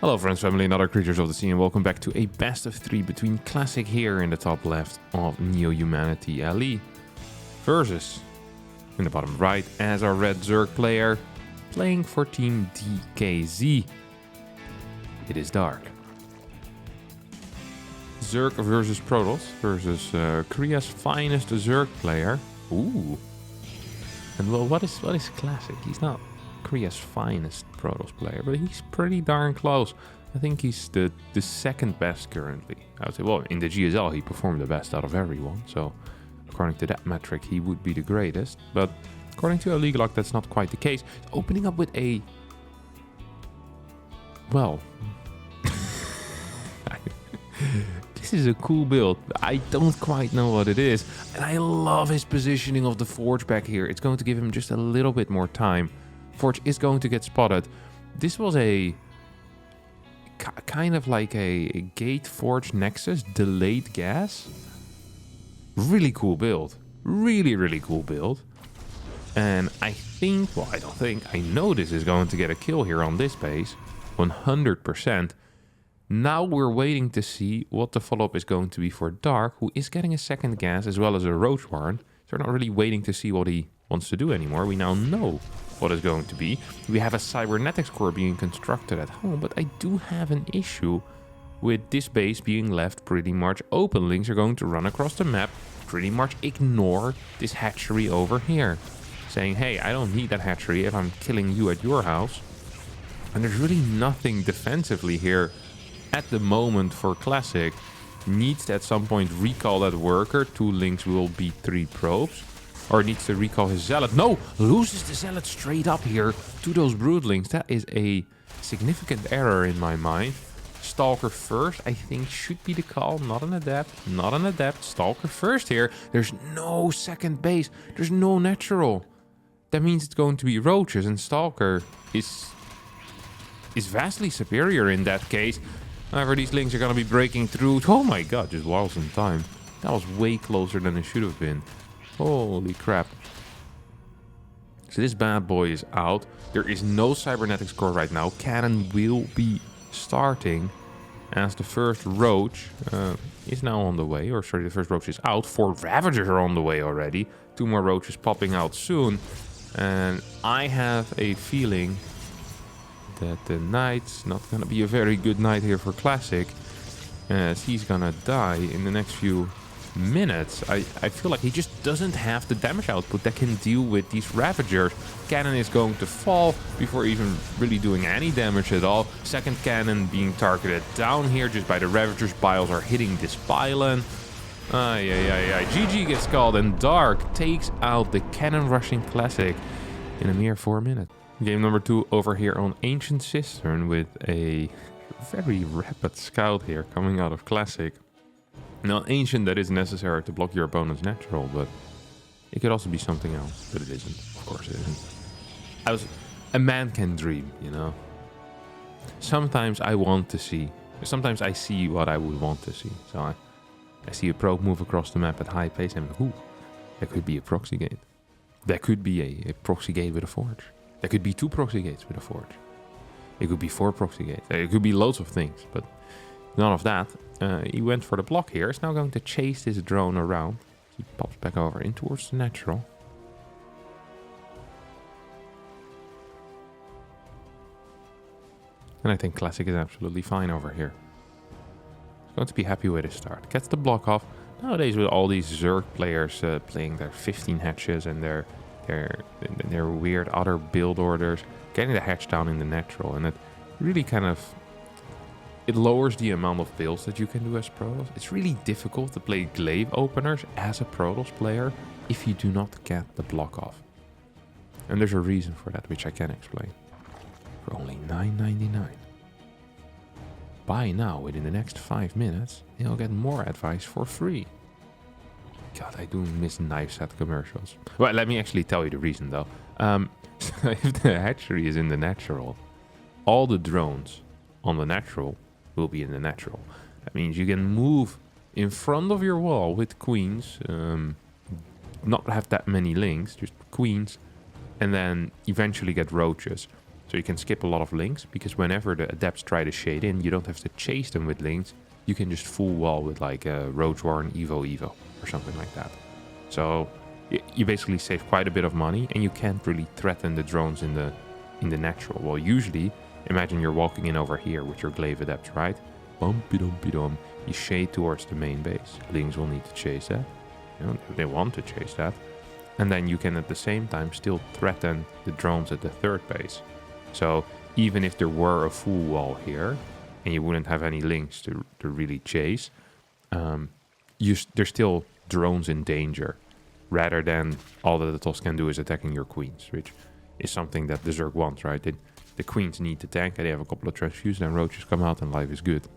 Hello friends, family and other creatures of the sea, and welcome back to a best of 3 between Classic here in the top left of Neo-Humanity LE versus in the bottom right as our red Zerg player playing for Team DKZ. It is dark. Zerg versus Protoss versus Korea's finest Zerg player. Ooh. And well, what is Classic? He's not Korea's finest Protoss player, but he's pretty darn close. I think he's the second best currently. I would say, well, in the GSL he performed the best out of everyone, so according to that metric he would be the greatest, but according to a league log that's not quite the case. Opening up with a, well, this is a cool build. I don't quite know what it is, and I love his positioning of the Forge back here. It's going to give him just a little bit more time. Forge is going to get spotted. This was a kind of like a Gate Forge Nexus delayed gas. Really cool build. Really cool build. And I think, well, I don't think, I know this is going to get a kill here on this base. 100%. Now we're waiting to see what the follow-up is going to be for Dark, who is getting a second gas as well as a Roach Warren. So we're not really waiting to see what he wants to do anymore. We now know what is going to be. We have a cybernetics core being constructed at home, but I do have an issue with this base being left pretty much open. Lings are going to run across the map, pretty much ignore this hatchery over here, saying, hey, I don't need that hatchery if I'm killing you at your house. And there's really nothing defensively here at the moment for Classic. Needs to at some point recall that worker. 2 Lings will beat 3 probes. Or needs to recall his Zealot. No! Loses the Zealot straight up here to those Broodlings. That is a significant error in my mind. Stalker first, I think, should be the call. Not an Adept. Not an Adept. Stalker first here. There's no second base. There's no natural. That means it's going to be Roaches. And Stalker is vastly superior in that case. However, these Lings are going to be breaking through. Oh my god, just while in time. That was way closer than it should have been. Holy crap. So this bad boy is out. There is no cybernetics core right now. Cannon will be starting as the first Roach is now on the way. Or sorry, the first Roach is out. 4 Ravagers are on the way already. 2 more Roaches popping out soon. And I have a feeling that the night's not going to be a very good night here for Classic, as he's going to die in the next few minutes. I feel like he just doesn't have the damage output that can deal with these Ravagers. Cannon is going to fall before even really doing any damage at all. Second cannon being targeted down here just by the Ravagers. Biles are hitting this pylon. GG gets called, and Dark takes out the cannon rushing Classic in a mere 4 minutes. Game number 2 over here on Ancient Cistern with a very rapid scout here coming out of Classic. Now, Ancient, that is necessary to block your opponent's natural, but it could also be something else, but it isn't. Of course it isn't. A man can dream, you know? Sometimes I want to see, sometimes I see what I would want to see. So I see a probe move across the map at high pace and ooh, that could be a proxy gate. That could be a proxy gate with a forge. There could be 2 proxy gates with a forge. It could be 4 proxy gates. It could be loads of things, but none of that. He went for the block here. He's now going to chase this drone around. He pops back over in towards the natural. And I think Classic is absolutely fine over here. He's going to be happy with his start. Gets the block off. Nowadays with all these Zerg players playing their 15 hatches and their weird other build orders, getting the hatch down in the natural, and it really kind of, it lowers the amount of builds that you can do as Protoss. It's really difficult to play glaive openers as a Protoss player if you do not get the block off. And there's a reason for that, which I can explain. For only $9.99. Buy now within the next 5 minutes, and you'll get more advice for free. God, I do miss knife set commercials. Well, let me actually tell you the reason though. If the hatchery is in the natural, all the drones on the natural will be in the natural. That means you can move in front of your wall with queens, not have that many links, just queens, and then eventually get roaches. So you can skip a lot of links, because whenever the adepts try to shade in, you don't have to chase them with links. You can just full wall with like a Roach Warren Evo or something like that. So you basically save quite a bit of money, and you can't really threaten the drones in the natural. Well, usually, imagine you're walking in over here with your glaive adepts, right? Bumpy dumpy dum. You shade towards the main base. Lings will need to chase that. You know, they want to chase that. And then you can at the same time still threaten the drones at the third base. So even if there were a full wall here, and you wouldn't have any links to really chase, there's still drones in danger, rather than all that the toss can do is attacking your queens, which is something that the Zerg wants, right? The queens need to tank, and they have a couple of transfuses, and roaches come out, and life is good.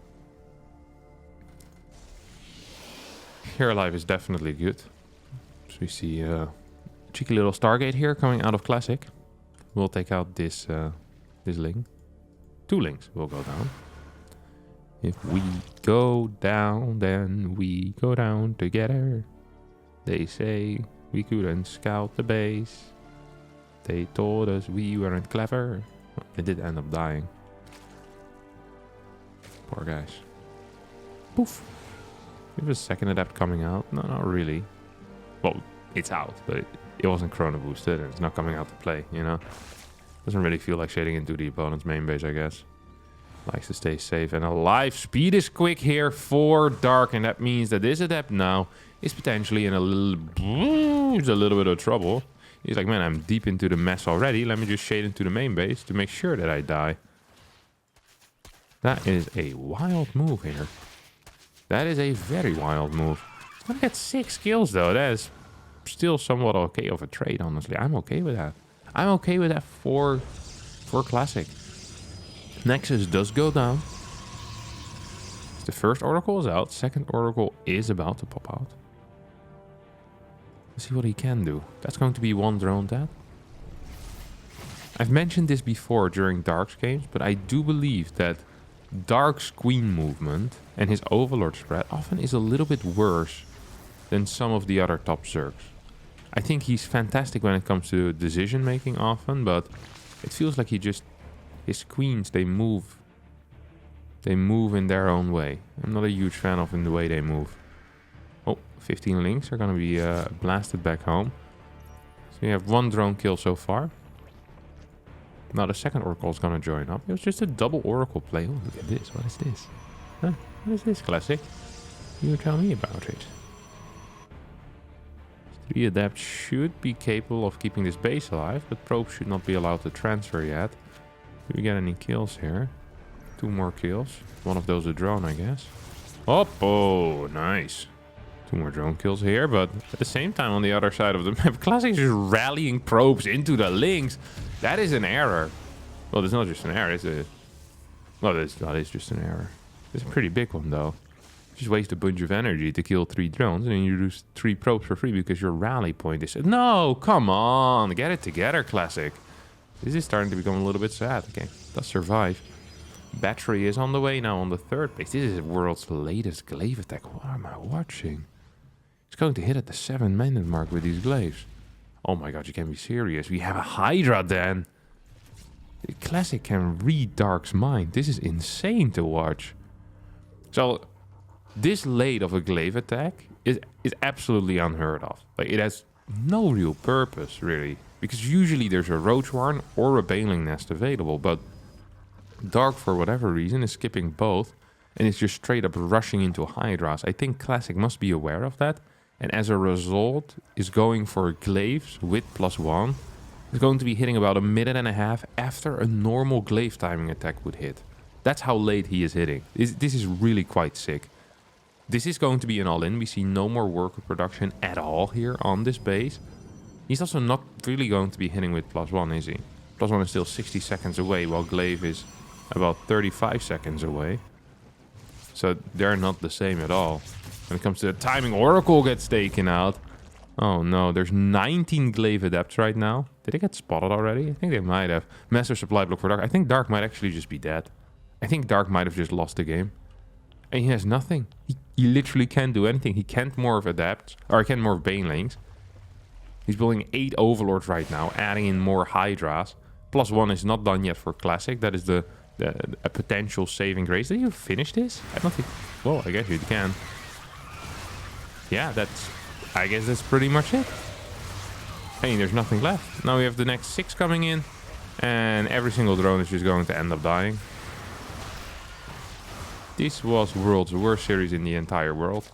Here life is definitely good. So we see a cheeky little Stargate here coming out of Classic. We'll take out this link. 2 links will go down. If we go down, then we go down together. They say we couldn't scout the base. They told us we weren't clever. They did end up dying. Poor guys. Poof. We have a second adept coming out. No, not really. Well, it's out, but it wasn't chrono boosted, and it's not coming out to play, you know? Doesn't really feel like shading into the opponent's main base, I guess. Likes to stay safe and alive. Speed is quick here for Dark, and that means that this adept now is potentially in a little bit of trouble. He's like, man, I'm deep into the mess already. Let me just shade into the main base to make sure that I die. That is a wild move here. That is a very wild move. He's gonna get 6 kills though. That is still somewhat okay of a trade, honestly. I'm okay with that. I'm okay with that for Classic. Nexus does go down. The first Oracle is out. Second Oracle is about to pop out. Let's see what he can do. That's going to be 1 drone dead. I've mentioned this before during Dark's games, but I do believe that Dark's queen movement and his overlord spread often is a little bit worse than some of the other top Zergs. I think he's fantastic when it comes to decision making often, but it feels like his queens, they move in their own way. I'm not a huge fan of in the way they move. Oh, 15 links are gonna be blasted back home. So we have 1 drone kill so far. Now the second Oracle is gonna join up. It was just a double Oracle play. Oh, look at this. What is this? Huh? What is this, Classic? You tell me about it. 3 adepts should be capable of keeping this base alive, but probes should not be allowed to transfer yet. Do we get any kills here? 2 more kills. One of those a drone, I guess. Oh, nice. 2 more drone kills here, but at the same time on the other side of the map, Classic is just rallying probes into the links. That is an error. Well, it's not just an error, it's a... Well, that is just an error. It's a pretty big one, though. Just waste a bunch of energy to kill 3 drones, and then you lose 3 probes for free because your rally point is... No, come on! Get it together, Classic. This is starting to become a little bit sad. Okay, does survive. Battery is on the way now on the 3rd base. This is the world's latest glaive attack. What am I watching? It's going to hit at the 7-minute mark with these glaives. Oh my god, you can't be serious. We have a Hydra then. The Classic can read Dark's mind. This is insane to watch. So, this late of a glaive attack is absolutely unheard of. Like, it has no real purpose, really. Because usually there's a Roach Warren or a Baneling Nest available, but Dark, for whatever reason, is skipping both, and it's just straight up rushing into Hydras. I think Classic must be aware of that, and as a result is going for glaives with +1. It's going to be hitting about 1.5 minutes after a normal glaive timing attack would hit. That's how late he is hitting. This is really quite sick. This is going to be an all-in. We see no more worker production at all here on this base. He's also not really going to be hitting with +1, is he? +1 is still 60 seconds away, while glaive is about 35 seconds away. So they're not the same at all. When it comes to the timing, Oracle gets taken out. Oh no, there's 19 glaive adepts right now. Did they get spotted already? I think they might have. Master supply block for Dark. I think Dark might actually just be dead. I think Dark might have just lost the game. And he has nothing. He literally can't do anything. He can't morph adepts, or he can't morph banelings. He's building 8 overlords right now, adding in more Hydras. +1 is not done yet for Classic. That is a potential saving grace. Did you finish this? I don't think... Well, I guess you can. Yeah, I guess that's pretty much it. Hey, there's nothing left. Now we have the next 6 coming in. And every single drone is just going to end up dying. This was world's worst series in the entire world.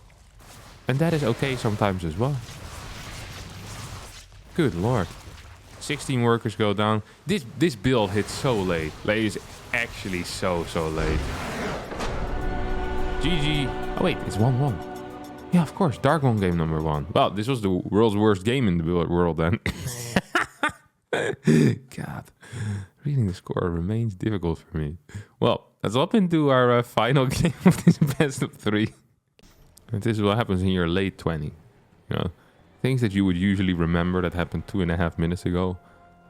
And that is okay sometimes as well. Good lord. 16 workers go down. This build hits so late. Like, it's actually so late. GG. Oh wait, it's 1-1. Yeah, of course. Dark One game number 1. Well, this was the world's worst game in the world then. God. Reading the score remains difficult for me. Well, let's hop into our final game of this best of 3. And this is what happens in your late 20. You know, things that you would usually remember that happened 2.5 minutes ago,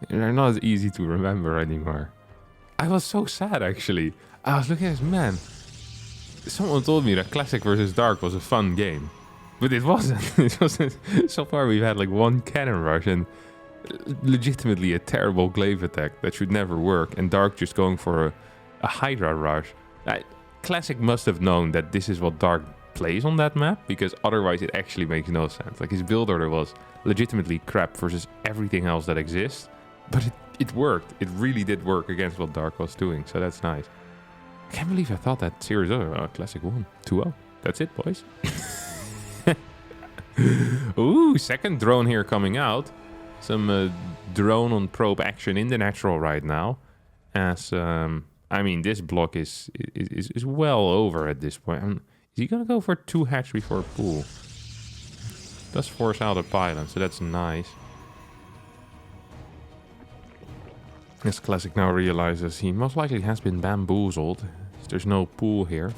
they're not as easy to remember anymore. I was so sad, actually. I was looking at this, man. Someone told me that Classic versus Dark was a fun game. But it wasn't. It wasn't. So far, we've had like 1 cannon rush and legitimately a terrible glaive attack that should never work. And Dark just going for a Hydra rush. Classic must have known that this is what Dark plays on that map, because otherwise it actually makes no sense. Like, his build order was legitimately crap versus everything else that exists. But it worked. It really did work against what Dark was doing. So that's nice. I can't believe I thought that series over. Classic won. 2-0. That's it, boys. Ooh, second drone here coming out. Some drone on probe action in the natural right now. As, I mean, this block is well over at this point. Is he going to go for 2 hatch before pool? Does force out a pylon, so that's nice. This Classic now realizes he most likely has been bamboozled. There's no pool here.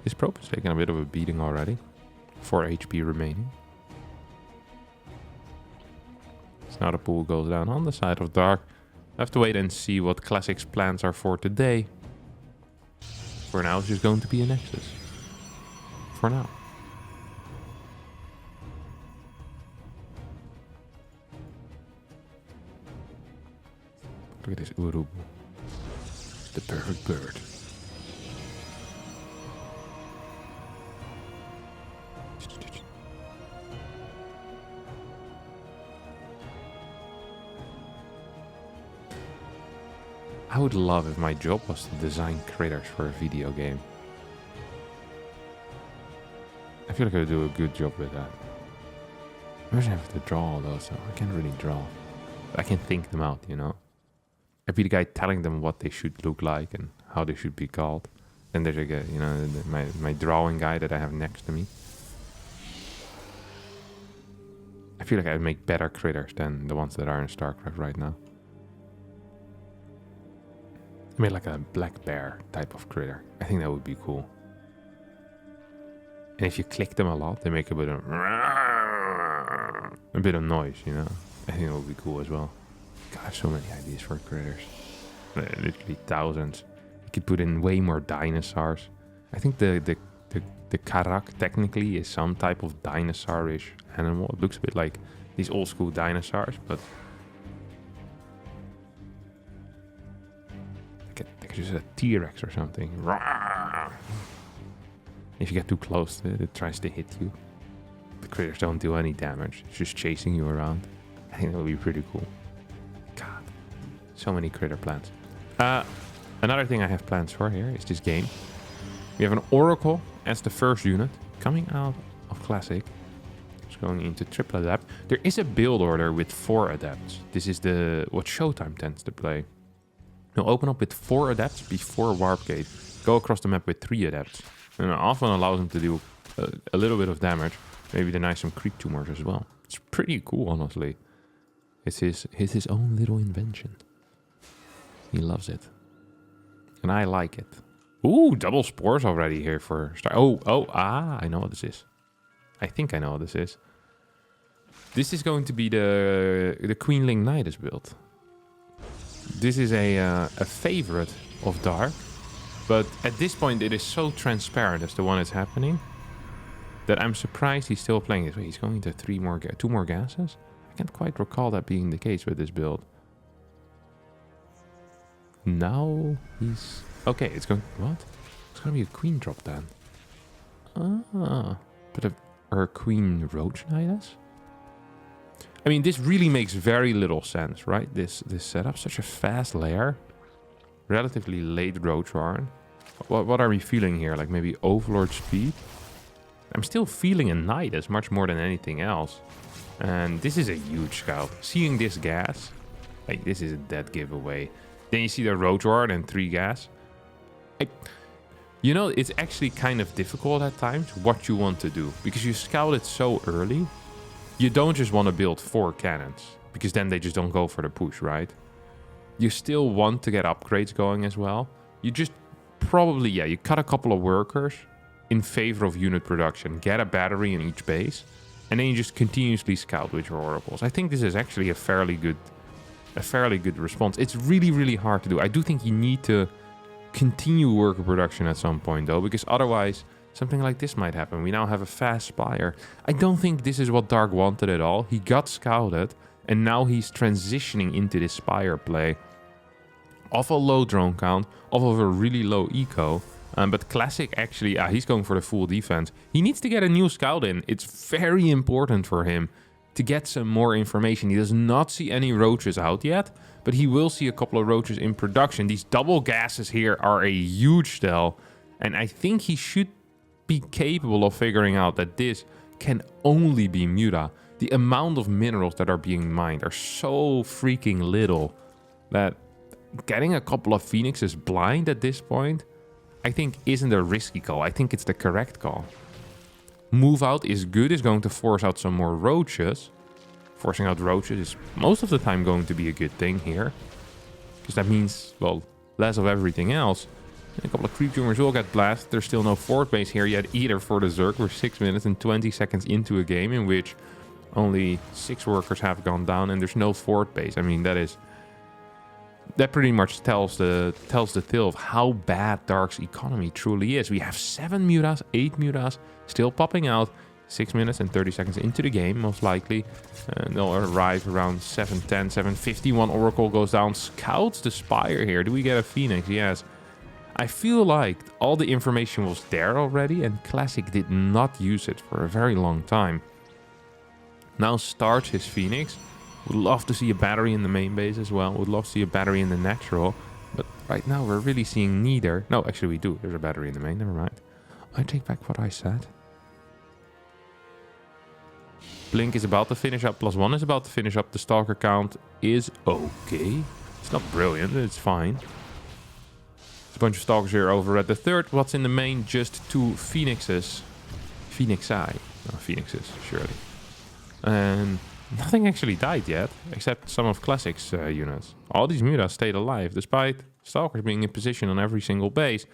This probe is taking a bit of a beating already. 4 HP remaining. So now the pool goes down on the side of Dark. I have to wait and see what Classic's plans are for today. For now, it's just going to be a Nexus. For now. Look at this Urubu. The perfect bird. I would love if my job was to design critters for a video game. I feel like I would do a good job with that. Imagine I have to draw all those, so I can't really draw. But I can think them out, you know. I'd be the guy telling them what they should look like and how they should be called. Then there's like a, you know, my drawing guy that I have next to me. I feel like I'd make better critters than the ones that are in StarCraft right now. I made like a black bear type of critter. I think that would be cool. And if you click them a lot, they make a bit of noise, you know. I think that would be cool as well. God, I have so many ideas for critters. Literally thousands. You could put in way more dinosaurs. I think the Karak technically is some type of dinosaur-ish animal. It looks a bit like these old school dinosaurs, but like just a T-Rex or something. If you get too close, it tries to hit you. The critters don't do any damage. It's just chasing you around. I think that would be pretty cool. God, so many critter plans. Another thing I have plans for here is this game. We have an Oracle as the first unit coming out of Classic. It's going into triple adapt. There is a build order with 4 adapts. This is what Showtime tends to play. You'll open up with 4 adapts before Warp Gate. Go across the map with 3 adapts. And it often allows them to do a little bit of damage. Maybe deny some creep tumors as well. It's pretty cool, honestly. It's his own little invention. He loves it. And I like it. Ooh, double spores already here for Star. I know what this is. I think I know what this is. This is going to be the Queenling Nidus build. This is a favorite of Dark. But at this point, it is so transparent as to when it's happening that I'm surprised he's still playing this way. He's going to 2 more gases. I can't quite recall that being the case with this build. Now he's... Okay, it's going... What? It's going to be a queen drop then. Ah. But a queen roach knight. I mean, this really makes very little sense, right? This setup, such a fast lair. Relatively late roach warren. What are we feeling here? Like maybe overlord speed? I'm still feeling a knight as much more than anything else. And this is a huge scout. Seeing this gas, like this is a dead giveaway. Then you see the roach warren and 3 gas. You know, it's actually kind of difficult at times what you want to do. Because you scout it so early. You don't just want to build 4 cannons. Because then they just don't go for the push, right? You still want to get upgrades going as well. You just probably, you cut a couple of workers in favor of unit production. Get a battery in each base. And then you just continuously scout with your oracles. I think this is actually a fairly good response. It's really, really hard to do. I do think you need to continue worker production at some point though, because otherwise something like this might happen. We now have a fast spire. I don't think this is what Dark wanted at all. He got scouted and now he's transitioning into this spire play. Off a low drone count, off of a really low eco. But Classic actually, he's going for the full defense. He needs to get a new scout in. It's very important for him to get some more information. He does not see any roaches out yet, but he will see a couple of roaches in production. These double gases here are a huge tell, and I think he should be capable of figuring out that this can only be Muta. The amount of minerals that are being mined are so freaking little that getting a couple of phoenixes blind at this point, I think isn't a risky call. I think it's the correct call. Move out is good, is going to force out some more roaches. Forcing out roaches is most of the time going to be a good thing here. Because that means, well, less of everything else. And a couple of creep tumors will get blasted. There's still no fort base here yet either for the Zerg. We're 6 minutes and 20 seconds into a game in which only 6 workers have gone down and there's no fort base. I mean, that pretty much tells the tale of how bad Dark's economy truly is. We have 7 mutas, 8 mutas still popping out. 6 minutes and 30 seconds into the game, most likely. They'll arrive around 7:10, 7:50. One Oracle goes down. Scouts the Spire here. Do we get a Phoenix? Yes. I feel like all the information was there already and Classic did not use it for a very long time. Now starts his Phoenix. Would love to see a battery in the main base as well. Would love to see a battery in the natural. But right now we're really seeing neither. No, actually we do. There's a battery in the main. Never mind. I take back what I said. Blink is about to finish up. +1 is about to finish up. The Stalker count is okay. It's not brilliant. It's fine. There's a bunch of Stalkers here over at the 3rd. What's in the main? Just 2 Phoenixes. Phoenixi. No, Phoenixes, surely. And nothing actually died yet, except some of Classic's units. All these mutas stayed alive, despite Stalkers being in position on every single base.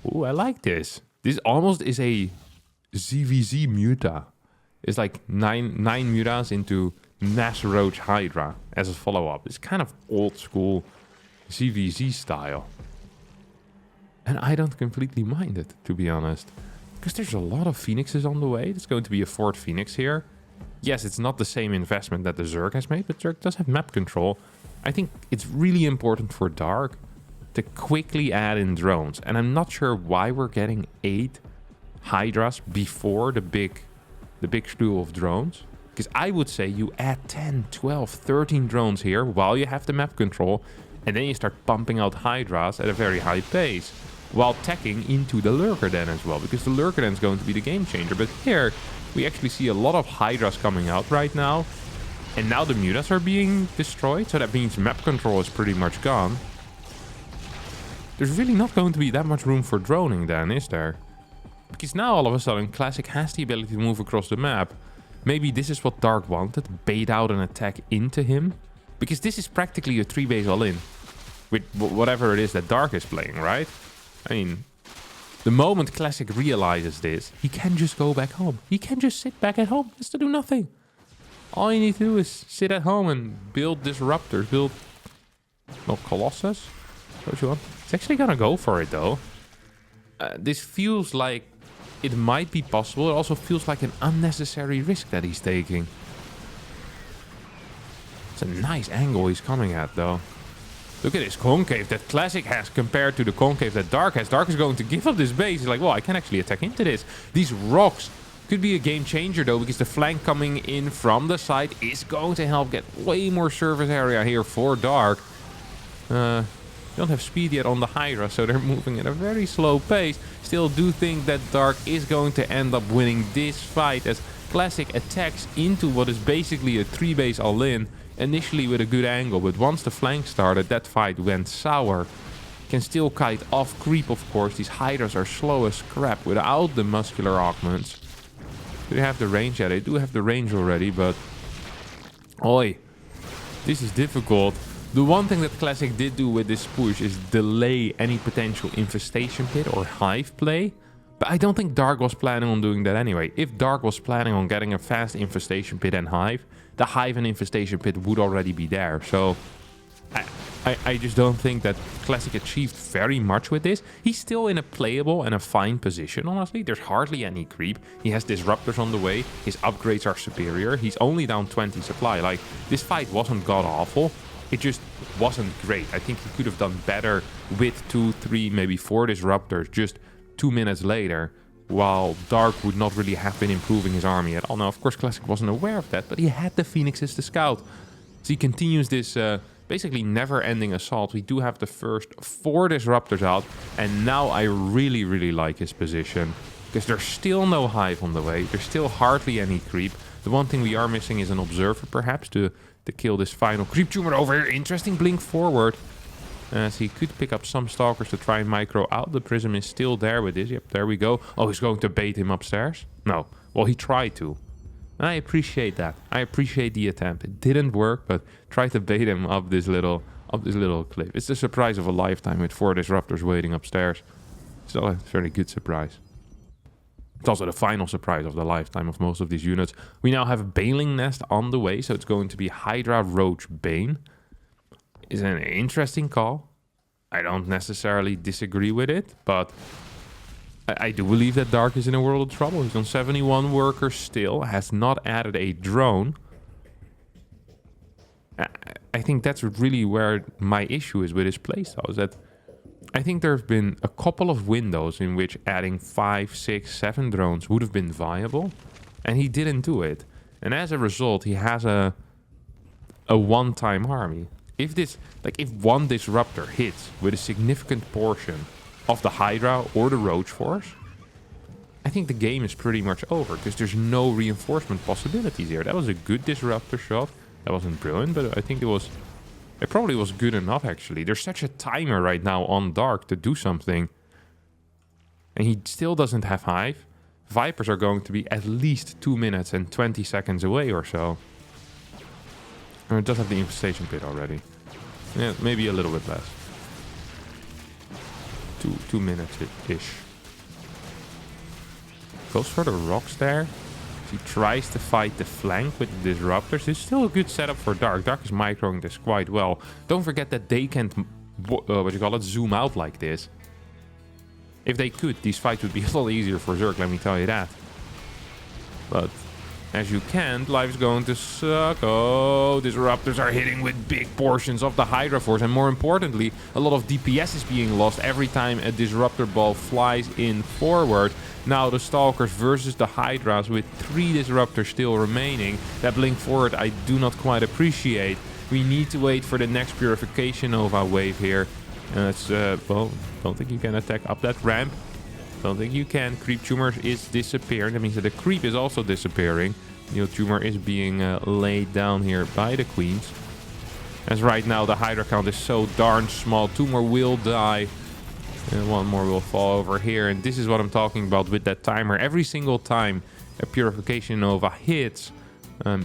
Ooh, I like this. This almost is a ZVZ muta. It's like 9 mutas into Mass Roach Hydra as a follow-up. It's kind of old school ZVZ style. And I don't completely mind it, to be honest. Because there's a lot of Phoenixes on the way. There's going to be a 4th Phoenix here. Yes, it's not the same investment that the Zerg has made, but Zerg does have map control. I think it's really important for Dark to quickly add in drones. And I'm not sure why we're getting 8 Hydras before the big slew of drones. Because I would say you add 10, 12, 13 drones here while you have the map control. And then you start pumping out Hydras at a very high pace. While teching into the Lurker Den as well. Because the Lurker Den is going to be the game changer. But here we actually see a lot of Hydras coming out right now. And now the mutas are being destroyed. So that means map control is pretty much gone. There's really not going to be that much room for droning then, is there? Because now all of a sudden Classic has the ability to move across the map. Maybe this is what Dark wanted. Bait out an attack into him. Because this is practically a 3 base all-in. With whatever it is that Dark is playing, right? I mean, the moment Classic realizes this, he can just go back home. He can just sit back at home just to do nothing. All you need to do is sit at home and build disruptors. Build... No, Colossus? What you want? It's actually gonna go for it though. This feels like it might be possible. It also feels like an unnecessary risk that he's taking. It's a nice angle he's coming at, though. Look at this concave that Classic has compared to the concave that Dark has. Dark is going to give up this base. He's like, well, I can actually attack into this. These rocks could be a game changer, though, because the flank coming in from the side is going to help get way more surface area here for Dark. Don't have speed yet on the Hydra, so they're moving at a very slow pace. Still do think that Dark is going to end up winning this fight as Classic attacks into what is basically a 3-base all-in. Initially with a good angle, but once the flank started, that fight went sour. Can still kite off creep, of course. These Hydras are slow as crap without the muscular augments. Do they have the range? Yeah, they do have the range already, but... Oi. This is difficult. The one thing that Classic did do with this push is delay any potential infestation pit or hive play. But I don't think Dark was planning on doing that anyway. If Dark was planning on getting a fast infestation pit and hive, the hive and infestation pit would already be there. So I just don't think that Classic achieved very much with this. He's still in a playable and a fine position, honestly. There's hardly any creep. He has disruptors on the way. His upgrades are superior. He's only down 20 supply. Like, this fight wasn't god-awful. It just wasn't great. I think he could have done better with 2, 3, maybe 4 disruptors just 2 minutes later, while Dark would not really have been improving his army at all. Now, of course, Classic wasn't aware of that, but he had the Phoenixes to scout. So he continues this basically never-ending assault. We do have the first 4 disruptors out, and now I really, really like his position, because there's still no hive on the way. There's still hardly any creep. The one thing we are missing is an observer, perhaps, to kill this final creep tumor over here. Interesting blink forward. So he could pick up some stalkers to try and micro out. The prism is still there with this. Yep, there we go. Oh, he's going to bait him upstairs? No. Well, he tried to. I appreciate that. I appreciate the attempt. It didn't work, but try to bait him up this little cliff. It's the surprise of a lifetime with 4 disruptors waiting upstairs. Still a very good surprise. It's also the final surprise of the lifetime of most of these units. We now have a Baneling Nest on the way, so it's going to be Hydra, Roach, Bane. Is an interesting call. I don't necessarily disagree with it, but I do believe that Dark is in a world of trouble. He's on 71 workers still, has not added a drone. I think that's really where my issue is with his playstyle, is that I think there have been a couple of windows in which adding 5, 6, 7 drones would have been viable, and he didn't do it. And as a result, he has a one-time army. If one disruptor hits with a significant portion of the Hydra or the Roach Force, I think the game is pretty much over, because there's no reinforcement possibilities here. That was a good disruptor shot. That wasn't brilliant, but I think it probably was good enough, actually. There's such a timer right now on Dark to do something. And he still doesn't have hive. Vipers are going to be at least 2 minutes and 20 seconds away or so. Or it does have the infestation pit already. Yeah, maybe a little bit less. 2 minutes-ish. Goes for the rocks there. He tries to fight the flank with the disruptors. It's still a good setup for Dark. Dark is microing this quite well. Don't forget that they can't, zoom out like this. If they could, these fights would be a lot easier for Zerg, let me tell you that. But as you can't, life's going to suck. Oh, disruptors are hitting with big portions of the Hydra Force. And more importantly, a lot of DPS is being lost every time a disruptor ball flies in forward. Now the Stalkers versus the Hydras with 3 disruptors still remaining. That blink forward I do not quite appreciate. We need to wait for the next Purification Nova wave here. Well, don't think you can attack up that ramp. Don't think you can. Creep Tumor is disappearing. That means that the Creep is also disappearing. Neo Tumor is being laid down here by the Queens. As right now the Hydra count is so darn small. 2 more will die. And 1 more will fall over here. And this is what I'm talking about with that timer. Every single time a Purification Nova hits,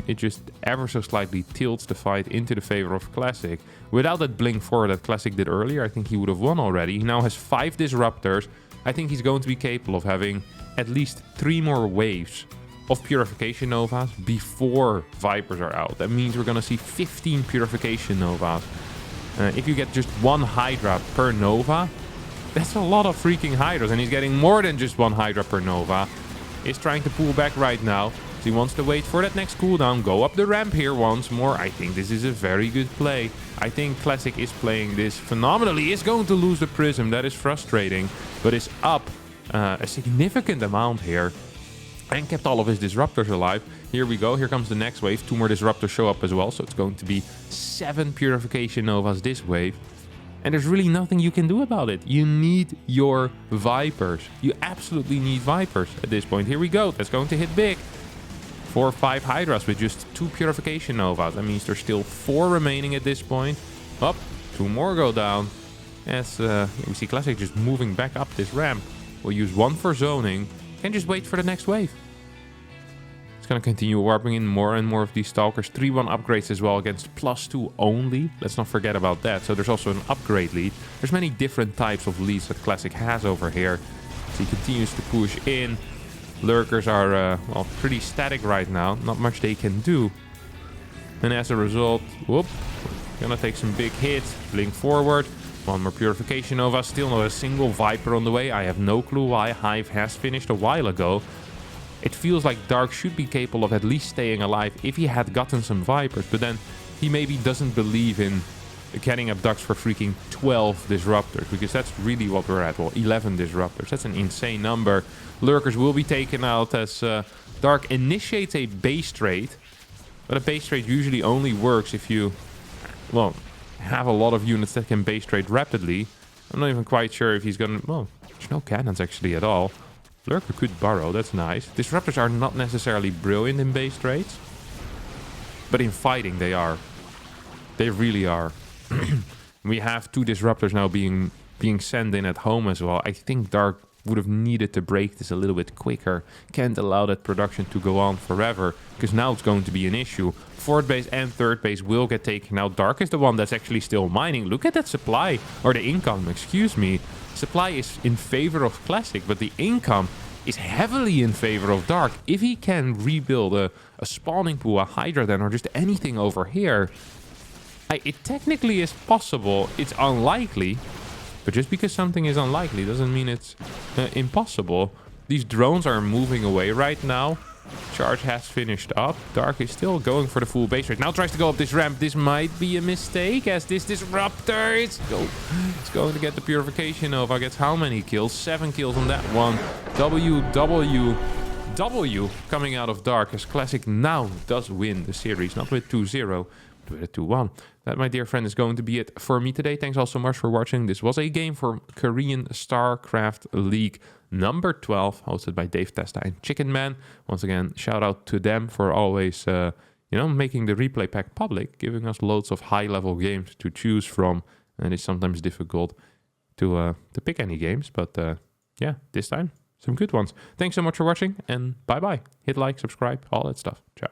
it just ever so slightly tilts the fight into the favor of Classic. Without that blink forward that Classic did earlier, I think he would have won already. He now has 5 disruptors. I think he's going to be capable of having at least 3 more waves of Purification Novas before Vipers are out. That means we're going to see 15 Purification Novas. If you get just 1 Hydra per Nova, that's a lot of freaking Hydras, and he's getting more than just 1 Hydra per Nova. He's trying to pull back right now. So he wants to wait for that next cooldown, go up the ramp here once more. I think this is a very good play. I think Classic is playing this phenomenally. He is going to lose the Prism. That is frustrating, but is up a significant amount here and kept all of his Disruptors alive. Here we go. Here comes the next wave. 2 more Disruptors show up as well, so it's going to be 7 Purification Novas this wave. And there's really nothing you can do about it. You need your Vipers. You absolutely need Vipers at this point. Here we go. That's going to hit big. 4 or 5 Hydras with just 2 Purification Novas. That means there's still 4 remaining at this point. Up, 2 more go down. As we see Classic just moving back up this ramp. We'll use 1 for zoning and just wait for the next wave. It's going to continue warping in more and more of these Stalkers. 3-1 upgrades as well against +2 only. Let's not forget about that. So there's also an upgrade lead. There's many different types of leads that Classic has over here. So he continues to push in. Lurkers are, well, pretty static right now. Not much they can do. And as a result, whoop, gonna take some big hits. Blink forward. 1 more Purification Nova. Still not a single Viper on the way. I have no clue why. Hive has finished a while ago. It feels like Dark should be capable of at least staying alive if he had gotten some Vipers. But then he maybe doesn't believe in getting up Ducks for freaking 12 Disruptors. Because that's really what we're at. Well, 11 Disruptors. That's an insane number. Lurkers will be taken out as Dark initiates a base trade. But a base trade usually only works if you, well, have a lot of units that can base trade rapidly. I'm not even quite sure if he's gonna... Well, there's no cannons actually at all. Lurker could burrow, that's nice. Disruptors are not necessarily brilliant in base trades. But in fighting they are. They really are. We have 2 Disruptors now being sent in at home as well. I think Dark would have needed to break this a little bit quicker. Can't allow that production to go on forever, because now it's going to be an issue. 4th base and 3rd base will get taken out. Dark is the one that's actually still mining. Look at that supply, or the income, excuse me. Supply is in favor of Classic, but the income is heavily in favor of Dark. If he can rebuild a spawning pool, a Hydra den, or just anything over here, it technically is possible. It's unlikely. But just because something is unlikely doesn't mean it's impossible. These drones are moving away right now. Charge has finished up. Dark is still going for the full base rate. Now tries to go up this ramp. This might be a mistake as this Disruptor it's going to get the Purification Nova. Gets how many kills? 7 kills on that one. W coming out of Dark as Classic now does win the series. Not with 2-0. With a 2-1. That, my dear friend, is going to be it for me today. Thanks all so much for watching. This was a game for Korean StarCraft League number 12, hosted by Dave Testa and Chicken Man. Once again, shout out to them for always, making the replay pack public, giving us loads of high-level games to choose from. And it's sometimes difficult to pick any games, but yeah, this time some good ones. Thanks so much for watching, and bye-bye. Hit like, subscribe, all that stuff. Ciao.